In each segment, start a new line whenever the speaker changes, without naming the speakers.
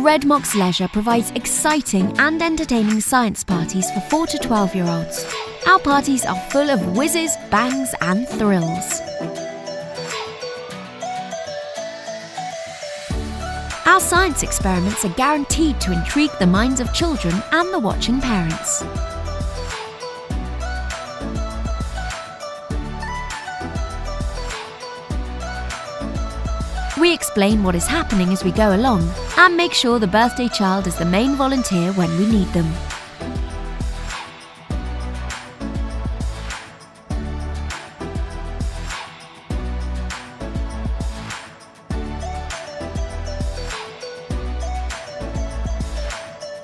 Redmox Leisure provides exciting and entertaining science parties for 4 to 12-year-olds. Our parties are full of whizzes, bangs and thrills. Our science experiments are guaranteed to intrigue the minds of children and the watching parents. We explain what is happening as we go along and make sure the birthday child is the main volunteer when we need them.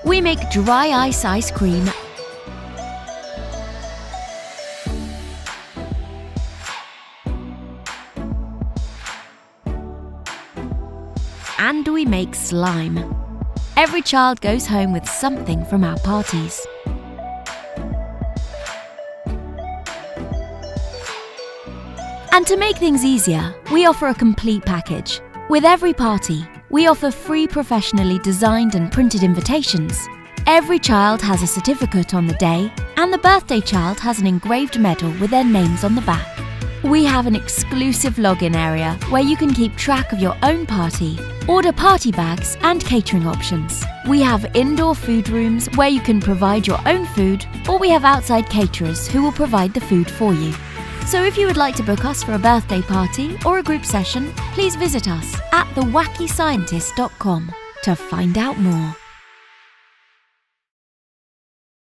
We make dry ice cream and we make slime. Every child goes home with something from our parties. And to make things easier, we offer a complete package. With every party, we offer free professionally designed and printed invitations. Every child has a certificate on the day, and the birthday child has an engraved medal with their names on the back. We have an exclusive login area where you can keep track of your own party, order party bags and catering options. We have indoor food rooms where you can provide your own food, or we have outside caterers who will provide the food for you. So if you would like to book us for a birthday party or a group session, please visit us at thewackyscientist.com to find out more.